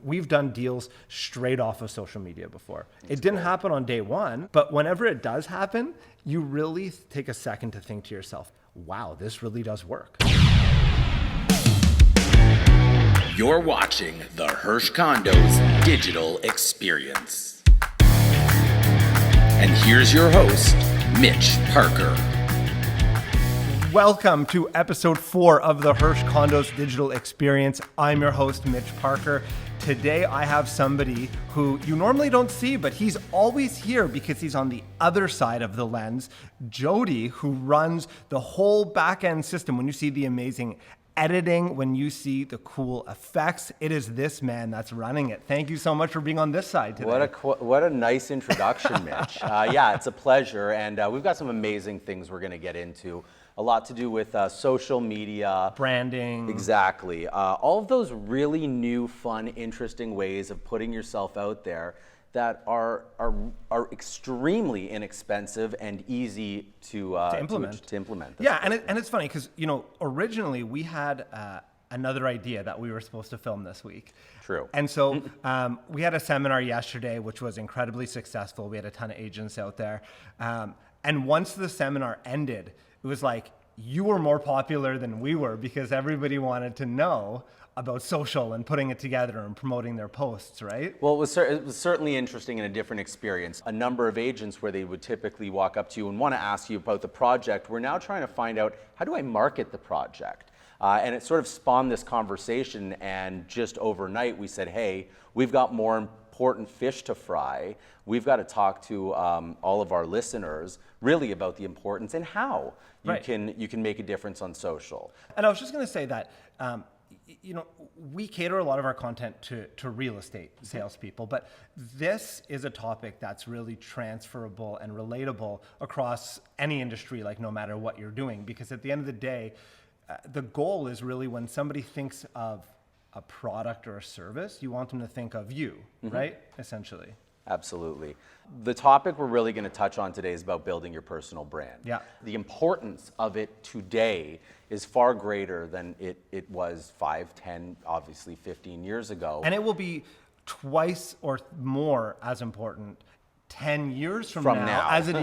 we've done deals straight off of social media before. It didn't happen on day one, but whenever it does happen, you really take a second to think to yourself, wow, this really does work. You're watching the Hersh Condos Digital Experience. And here's your host, Mitch Parker. Welcome to episode 4 of the Hersh Condos Digital Experience. I'm your host, Mitch Parker. Today, I have somebody who you normally don't see, but he's always here because he's on the other side of the lens. Jody, who runs the whole back-end system. When you see the amazing editing, when you see the cool effects, it is this man that's running it. Thank you so much for being on this side today. What a nice introduction, Mitch. Yeah, it's a pleasure, and we've got some amazing things we're going to get into. A lot to do with social media. Branding. Exactly. All of those really new, fun, interesting ways of putting yourself out there that are extremely inexpensive and easy to implement. Yeah, and it's funny because, originally we had another idea that we were supposed to film this week. True. And so we had a seminar yesterday, which was incredibly successful. We had a ton of agents out there. And once the seminar ended, it was like you were more popular than we were because everybody wanted to know about social and putting it together and promoting their posts, right? Well, it was certainly interesting and a different experience. A number of agents where they would typically walk up to you and want to ask you about the project. We're now trying to find out, how do I market the project? And it sort of spawned this conversation, and just overnight we said, hey, we've got more important fish to fry. We've got to talk to all of our listeners really about the importance and how you can make a difference on social. And I was just going to say that we cater a lot of our content to real estate salespeople, but this is a topic that's really transferable and relatable across any industry, like no matter what you're doing, because at the end of the day, the goal is really when somebody thinks of a product or a service, you want them to think of you, right? Essentially. Absolutely. The topic we're really going to touch on today is about building your personal brand. Yeah. The importance of it today is far greater than it was 5, 10, obviously 15 years ago. And it will be twice or more as important 10 years from now as it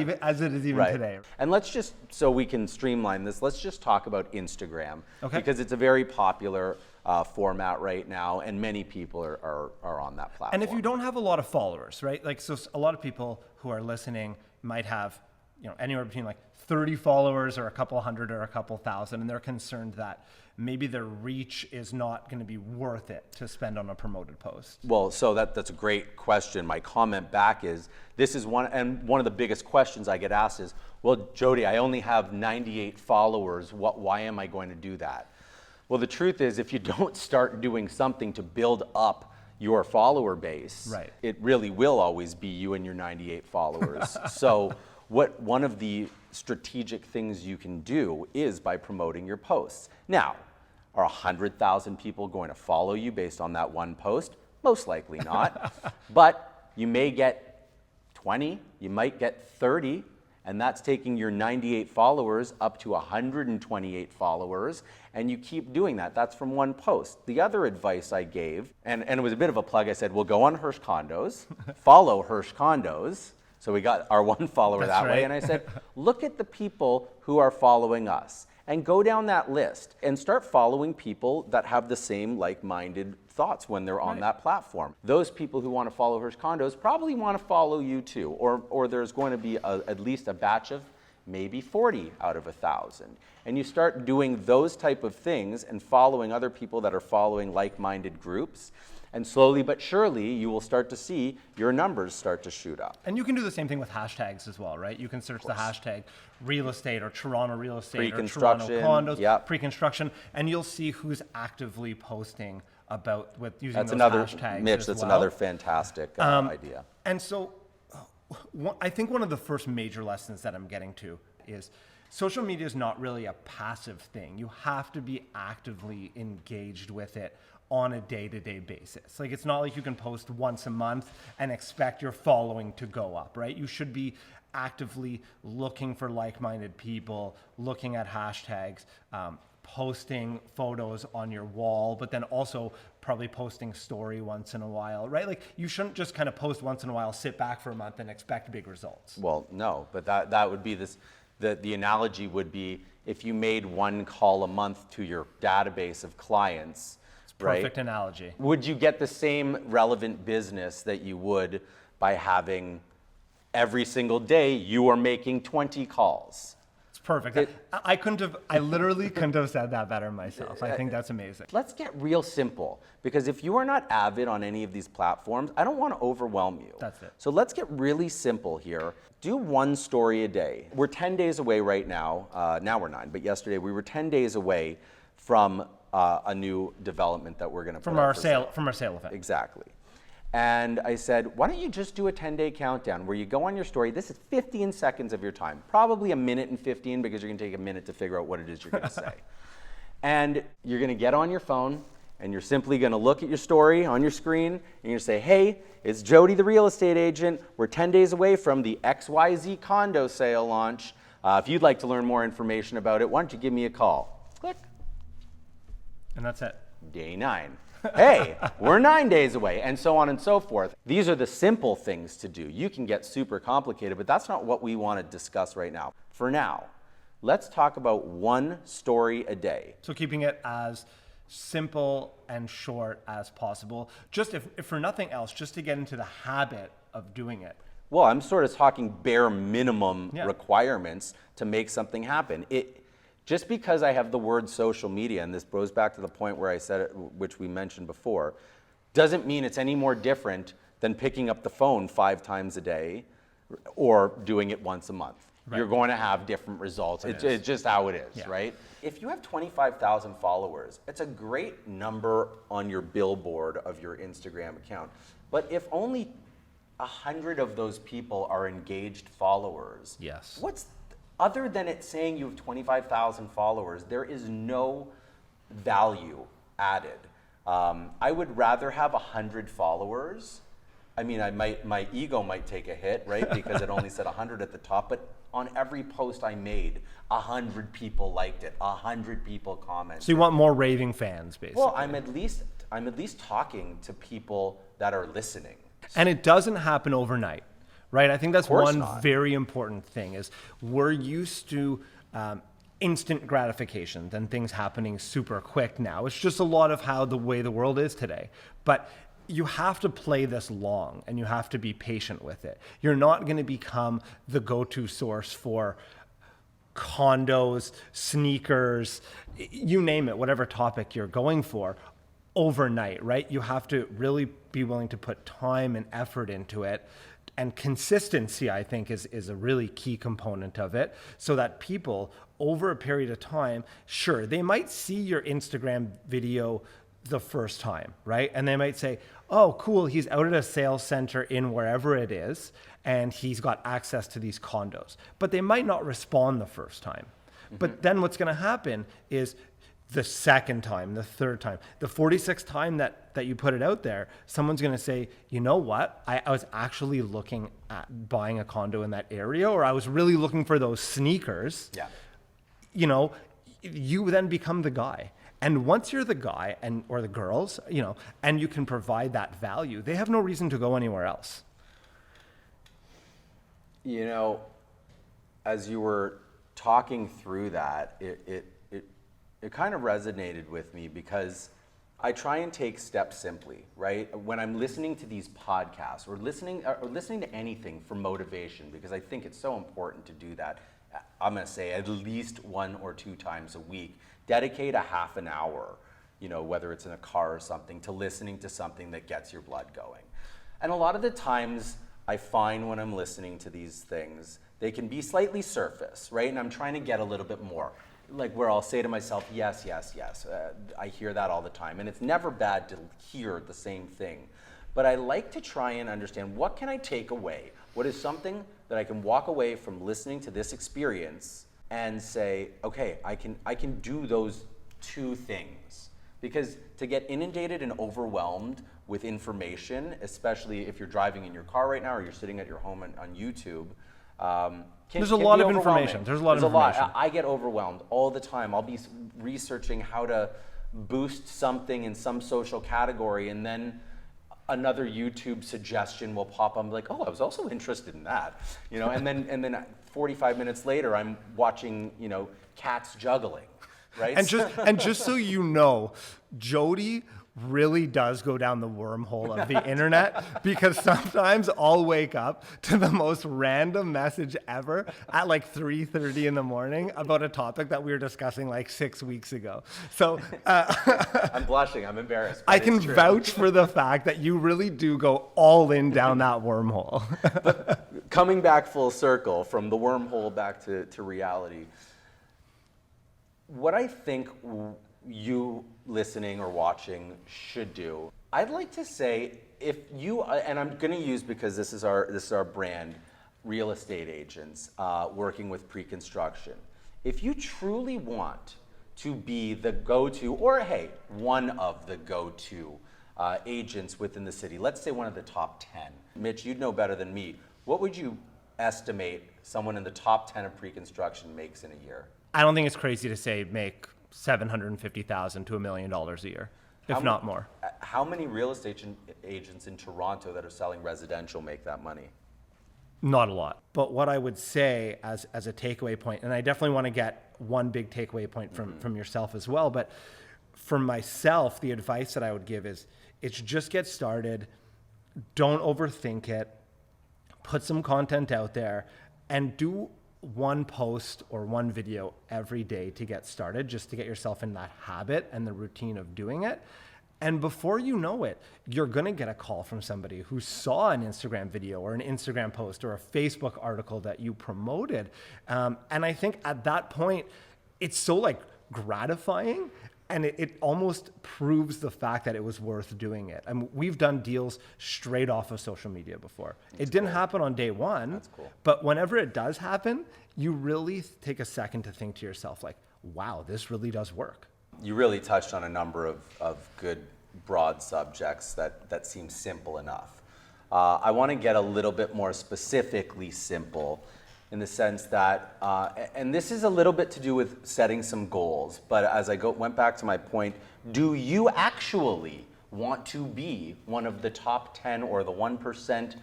is even today. And let's just, so we can streamline this, let's just talk about Instagram. Okay. Because it's a very popular format right now, and many people are on that platform. And if you don't have a lot of followers, right? Like, so a lot of people who are listening might have, anywhere between like 30 followers or a couple hundred or a couple thousand, and they're concerned that maybe their reach is not going to be worth it to spend on a promoted post. Well, so that's a great question. My comment back is, this is one of the biggest questions I get asked is, well, Jody, I only have 98 followers. Why am I going to do that? Well, the truth is, if you don't start doing something to build up your follower base, it really will always be you and your 98 followers. So one of the strategic things you can do is by promoting your posts. Now, are 100,000 people going to follow you based on that one post? Most likely not. But you may get 20, you might get 30, and that's taking your 98 followers up to 128 followers, and you keep doing that. That's from one post. The other advice I gave, and it was a bit of a plug, I said, well, go on Hersh Condos, follow Hersh Condos. So we got our one follower that way, and I said, look at the people who are following us, and go down that list and start following people that have the same like-minded thoughts when they're on that platform. Those people who want to follow Hersh Condos probably want to follow you too, or there's going to be at least a batch of maybe 40 out of 1,000. And you start doing those type of things and following other people that are following like-minded groups, and slowly but surely, you will start to see your numbers start to shoot up. And you can do the same thing with hashtags as well, right? You can search the hashtag real estate or Toronto real estate or Toronto condos, pre-construction, and you'll see who's actively posting about using those hashtags. Mitch, that's another fantastic idea. And so I think one of the first major lessons that I'm getting to is social media is not really a passive thing. You have to be actively engaged with it on a day-to-day basis. Like, it's not like you can post once a month and expect your following to go up, right? You should be actively looking for like-minded people, looking at hashtags, posting photos on your wall, but then also probably posting story once in a while, right? Like you shouldn't just kind of post once in a while, sit back for a month and expect big results. Well, no, but that would be the analogy would be if you made one call a month to your database of clients, Perfect right? analogy. Would you get the same relevant business that you would by having every single day you are making 20 calls? It's perfect. I literally couldn't have said that better myself. I think that's amazing. Let's get real simple, because if you are not avid on any of these platforms, I don't want to overwhelm you. That's it. So let's get really simple here. Do one story a day. We're 10 days away right now. Now we're 9, but yesterday we were 10 days away from a new development that we're going to From our sale event. Exactly. And I said, why don't you just do a 10-day countdown where you go on your story. This is 15 seconds of your time, probably a minute and 15, because you're going to take a minute to figure out what it is you're going to say. And you're going to get on your phone and you're simply going to look at your story on your screen and you're going to say, hey, it's Jody the real estate agent. We're 10 days away from the XYZ condo sale launch. If you'd like to learn more information about it, why don't you give me a call? Click. And that's it. Day 9. Hey, we're 9 days away, and so on and so forth. These are the simple things to do. You can get super complicated, but that's not what we want to discuss right now. For now, let's talk about one story a day. So keeping it as simple and short as possible, just if for nothing else, just to get into the habit of doing it. Well, I'm sort of talking bare minimum requirements to make something happen. Just because I have the word social media, and this goes back to the point where I said it, which we mentioned before, doesn't mean it's any more different than picking up the phone 5 times a day or doing it once a month. Right. You're going to have different results. It's just how it is, right? If you have 25,000 followers, it's a great number on your billboard of your Instagram account. But if only 100 of those people are engaged followers, other than it saying you have 25,000 followers, there is no value added. I would rather have 100 followers. I mean, my ego might take a hit, right? Because it only said 100 at the top, but on every post I made, 100 people liked it, 100 people commented. So you want more raving fans, basically. Well, I'm at least talking to people that are listening. And it doesn't happen overnight. Right, I think that's one very important thing is we're used to instant gratification and things happening super quick now. It's just a lot of how the way the world is today. But you have to play this long and you have to be patient with it. You're not going to become the go-to source for condos, sneakers, you name it, whatever topic you're going for overnight, right? You have to really be willing to put time and effort into it. And consistency, I think, is a really key component of it, so that people over a period of time, sure, they might see your Instagram video the first time, right? And they might say, oh, cool, he's out at a sales center in wherever it is, and he's got access to these condos. But they might not respond the first time. Mm-hmm. But then what's going to happen is the second time, the third time, the 46th time that you put it out there, someone's going to say, you know what? I was actually looking at buying a condo in that area, or I was really looking for those sneakers. Yeah. You know, you then become the guy. And once you're the guy or the girls, you know, and you can provide that value, they have no reason to go anywhere else. You know, as you were talking through that, it kind of resonated with me because I try and take steps simply, right? When I'm listening to these podcasts or listening to anything for motivation, because I think it's so important to do that. I'm going to say at least 1 or 2 times a week, dedicate a half an hour, you know, whether it's in a car or something, to listening to something that gets your blood going. And a lot of the times I find when I'm listening to these things, they can be slightly surface, right? And I'm trying to get a little bit more. Like where I'll say to myself, yes, yes, yes. I hear that all the time. And it's never bad to hear the same thing. But I like to try and understand, what can I take away? What is something that I can walk away from listening to this experience and say, okay, I can do those 2 things. Because to get inundated and overwhelmed with information, especially if you're driving in your car right now or you're sitting at your home on YouTube, There's a lot of information. There's a lot of information. I get overwhelmed all the time. I'll be researching how to boost something in some social category, and then another YouTube suggestion will pop up. I'm like, oh, I was also interested in that, and then 45 minutes later, I'm watching, cats juggling, right? And just so you know, Jody really does go down the wormhole of the internet, because sometimes I'll wake up to the most random message ever at like 3:30 in the morning about a topic that we were discussing like 6 weeks ago. So I'm blushing. I'm embarrassed. I can vouch for the fact that you really do go all in down that wormhole. But coming back full circle from the wormhole back to reality, what I think you listening or watching should do, I'd like to say, if you, and I'm going to use, because this is our brand, real estate agents working with pre-construction. If you truly want to be the go-to, or hey, one of the go-to agents within the city, let's say one of the top 10. Mitch, you'd know better than me. What would you estimate someone in the top 10 of pre-construction makes in a year? I don't think it's crazy to say make $750,000 to $1 million a year, if not more. How many real estate agents in Toronto that are selling residential make that money? Not a lot. But what I would say as a takeaway point, and I definitely want to get one big takeaway point from yourself as well, but for myself, the advice that I would give is, it's just get started. Don't overthink it. Put some content out there and do one post or one video every day to get started, just to get yourself in that habit and the routine of doing it. And before you know it, you're going to get a call from somebody who saw an Instagram video or an Instagram post or a Facebook article that you promoted. And I think at that point, it's so like gratifying, and it almost proves the fact that it was worth doing it. I mean, we've done deals straight off of social media before. It didn't happen on day one, but whenever it does happen, you really take a second to think to yourself, like, wow, this really does work. You really touched on a number of good, broad subjects that seem simple enough. I want to get a little bit more specifically simple, in the sense that, and this is a little bit to do with setting some goals, but as I went back to my point, do you actually want to be one of the top 10 or the 1%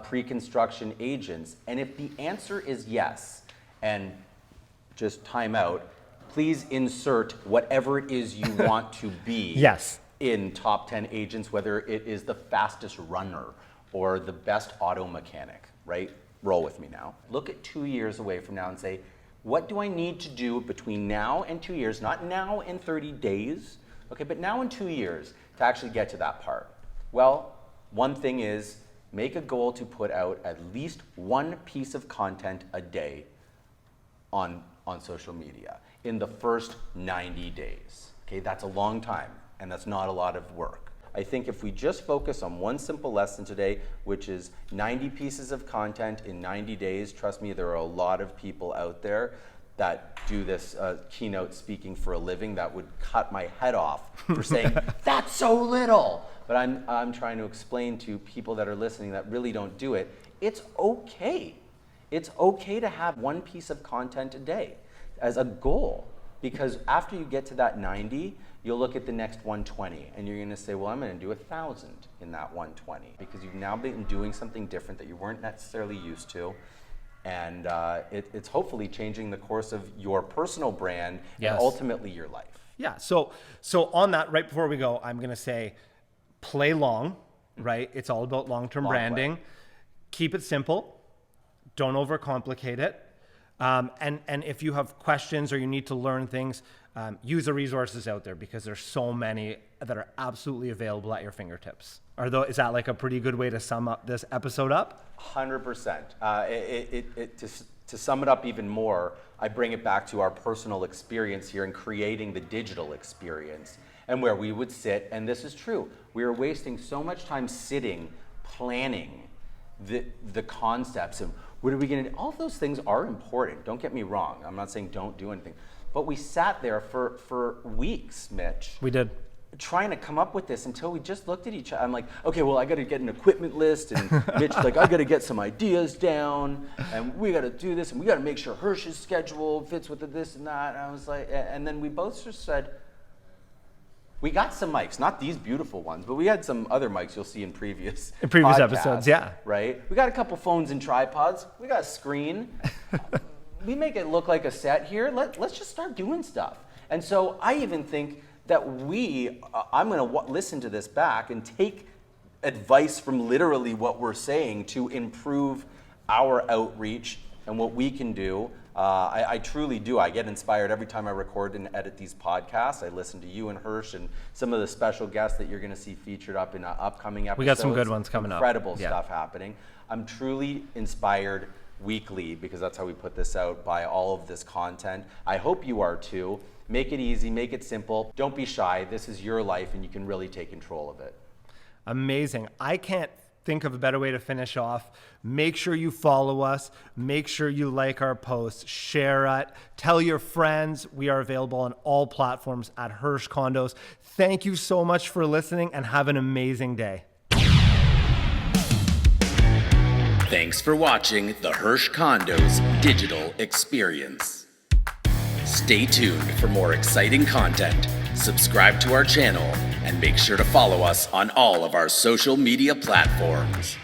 pre-construction agents? And if the answer is yes, and just time out, please insert whatever it is you want to be in top 10 agents, whether it is the fastest runner or the best auto mechanic, right? Roll with me now. Look at 2 years away from now and say, what do I need to do between now and 2 years? Not now in 30 days, okay, but now in 2 years to actually get to that part. Well, one thing is, make a goal to put out at least one piece of content a day on social media in the first 90 days. Okay, that's a long time, and that's not a lot of work. I think if we just focus on one simple lesson today, which is 90 pieces of content in 90 days, trust me, there are a lot of people out there that do this keynote speaking for a living that would cut my head off for saying, that's so little. But I'm trying to explain to people that are listening that really don't do it, it's okay. It's okay to have one piece of content a day as a goal, because after you get to that 90, you'll look at the next 120 and you're going to say, well, I'm going to do 1,000 in that 120, because you've now been doing something different that you weren't necessarily used to. And it's hopefully changing the course of your personal brand and ultimately your life. Yeah. So on that, right before we go, I'm going to say, play long, right? It's all about long-term branding. Keep it simple. Don't overcomplicate it. And if you have questions or you need to learn things, use the resources out there, because there's so many that are absolutely available at your fingertips. Is that like a pretty good way to sum up this episode up? 100%. To sum it up even more, I bring it back to our personal experience here in creating the digital experience, and where we would sit, and this is true, we are wasting so much time sitting, planning the concepts, and what are we going to do? All those things are important, don't get me wrong. I'm not saying don't do anything. But we sat there for weeks, Mitch. We did. trying to come up with this until we just looked at each other. I'm like, okay, well, I got to get an equipment list, and Mitch's like, I got to get some ideas down, and we got to do this, and we got to make sure Hersh's schedule fits with this and that. And I was like, and then we both just said, we got some mics, not these beautiful ones, but we had some other mics you'll see in previous podcasts, episodes, yeah. Right? We got a couple phones and tripods. We got a screen. We make it look like a set here. Let's just start doing stuff. And so I even think that I'm going to listen to this back and take advice from literally what we're saying to improve our outreach and what we can do. I truly do. I get inspired every time I record and edit these podcasts. I listen to you and Hersh and some of the special guests that you're going to see featured up in upcoming episodes. We got some good ones coming up. Incredible stuff happening. I'm truly inspired weekly, because that's how we put this out, by all of this content. I hope you are too. Make it easy, make it simple. Don't be shy. This is your life, and you can really take control of it. Amazing. I can't think of a better way to finish off. Make sure you follow us. Make sure you like our posts. Share it. Tell your friends. We are available on all platforms at Hersh Condos. Thank you so much for listening, and have an amazing day. Thanks for watching the Hersh Condos digital experience. Stay tuned for more exciting content, subscribe to our channel, and make sure to follow us on all of our social media platforms.